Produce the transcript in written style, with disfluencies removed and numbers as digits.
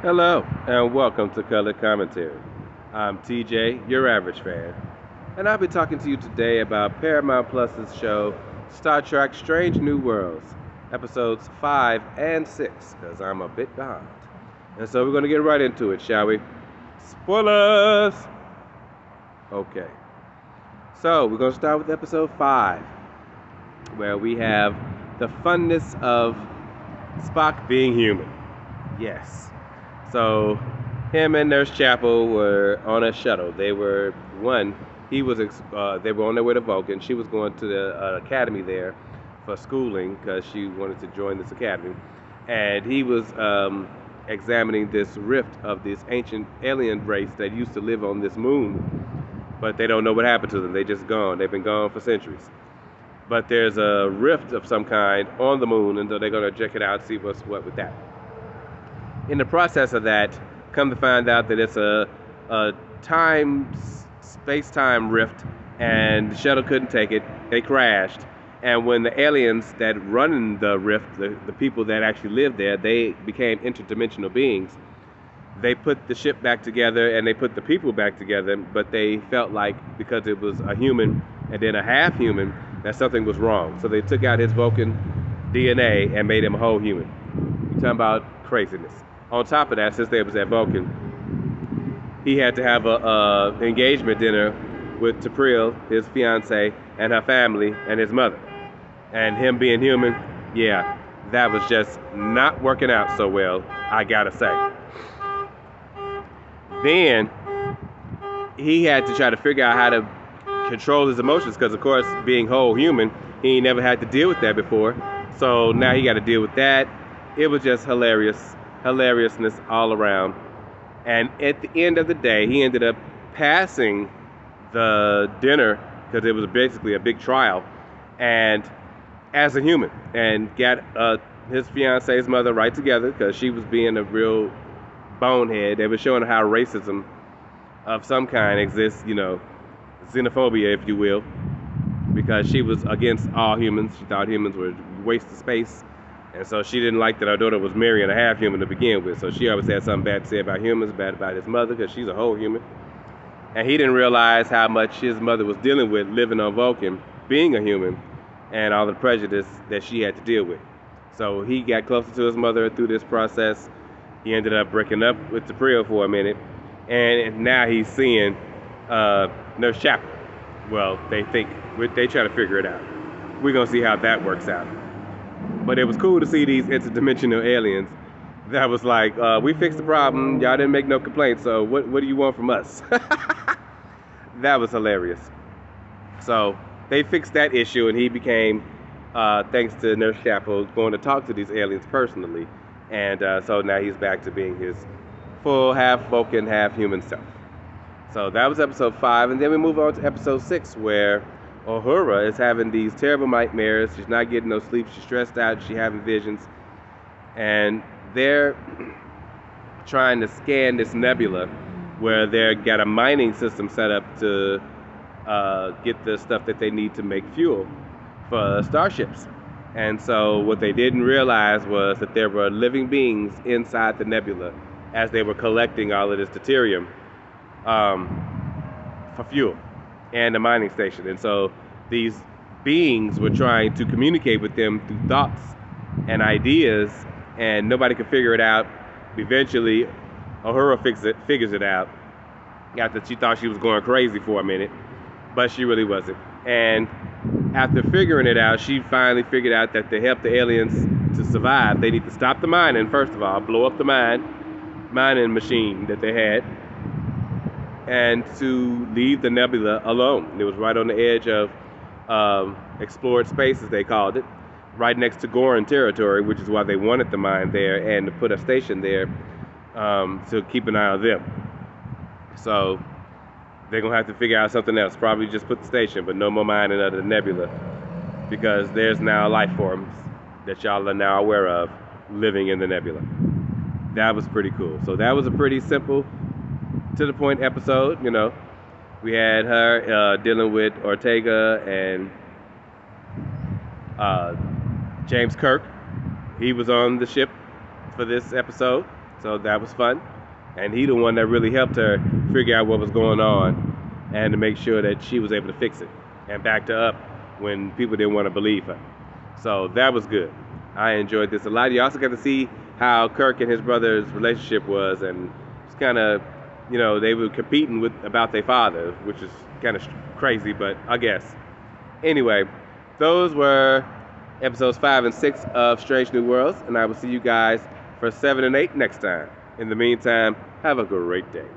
Hello, and welcome to Color Commentary. I'm TJ, your average fan, and I'll be talking to you today about Paramount Plus's show Star Trek Strange New Worlds, episodes 5 and 6, because I'm a bit behind. And so we're going to get right into it, shall we? Spoilers! Okay. So we're going to start with episode 5, where we have the funness of Spock being human. Yes. So him and Nurse Chapel were on a shuttle. They were He was. They were on their way to Vulcan. She was going to the academy there for schooling because she wanted to join this academy, and he was examining this rift of this ancient alien race that used to live on this moon, but they don't know what happened to them. They just gone. They've been gone for centuries. But there's a rift of some kind on the moon, and so they're gonna check it out, see what's what with that. In the process of that, come to find out that it's a space-time rift, and the shuttle couldn't take it. They crashed, and when the aliens that run the rift, the people that actually live there, they became interdimensional beings. They put the ship back together and they put the people back together, but they felt like because it was a human and then a half human, that something was wrong. So they took out his Vulcan DNA and made him a whole human. You're talking about craziness. On top of that, since they was at Vulcan, he had to have a engagement dinner with T'Pring, his fiance, and her family, and his mother. And him being human, yeah, that was just not working out so well, I gotta say. Then he had to try to figure out how to control his emotions, because of course, being whole human, he never had to deal with that before. So now he got to deal with that. It was just hilariousness all around. And at the end of the day, he ended up passing the dinner because it was basically a big trial, and as a human, and got his fiance's mother right together because she was being a real bonehead. They were showing how racism of some kind exists, xenophobia, if you will, because she was against all humans. She thought humans were a waste of space. And so she didn't like that her daughter was marrying a half human to begin with. So she always had something bad to say about humans, bad about his mother, because she's a whole human. And he didn't realize how much his mother was dealing with living on Vulcan, being a human, and all the prejudice that she had to deal with. So he got closer to his mother through this process. He ended up breaking up with T'Pring for a minute. And now he's seeing Nurse Chapel. Well, they try to figure it out. We're going to see how that works out. But it was cool to see these interdimensional aliens that was like, we fixed the problem, y'all didn't make no complaints, so what do you want from us? That was hilarious. So they fixed that issue, and he became, thanks to Nurse Chapel, going to talk to these aliens personally. And so now he's back to being his full half Vulcan, half human self. So that was episode 5, and then we move on to episode 6, where Uhura is having these terrible nightmares. She's not getting no sleep. She's stressed out. She's having visions. And they're trying to scan this nebula where they've got a mining system set up to get the stuff that they need to make fuel for starships. And so what they didn't realize was that there were living beings inside the nebula as they were collecting all of this deuterium for fuel and the mining station. And so these beings were trying to communicate with them through thoughts and ideas, and nobody could figure it out. Eventually, Uhura figures it out after she thought she was going crazy for a minute, but she really wasn't. And after figuring it out, she finally figured out that to help the aliens to survive, they need to stop the mining, first of all, blow up the mining machine that they had, and to leave the nebula alone. It was right on the edge of explored space, as they called it, right next to Goran territory, which is why they wanted the mine there and to put a station there to keep an eye on them. So they're going to have to figure out something else. Probably just put the station, but no more mining of the nebula, because there's now life forms that y'all are now aware of living in the nebula. That was pretty cool. So that was a pretty simple, to the point episode. We had her dealing with Ortega and James Kirk. He was on the ship for this episode. So that was fun. And he the one that really helped her figure out what was going on and to make sure that she was able to fix it and backed her up when people didn't want to believe her. So that was good. I enjoyed this a lot. You also got to see how Kirk and his brother's relationship was, and it's kind of, they were competing about their father, which is kind of crazy, but I guess. Anyway, those were episodes 5 and 6 of Strange New Worlds, and I will see you guys for 7 and 8 next time. In the meantime, have a great day.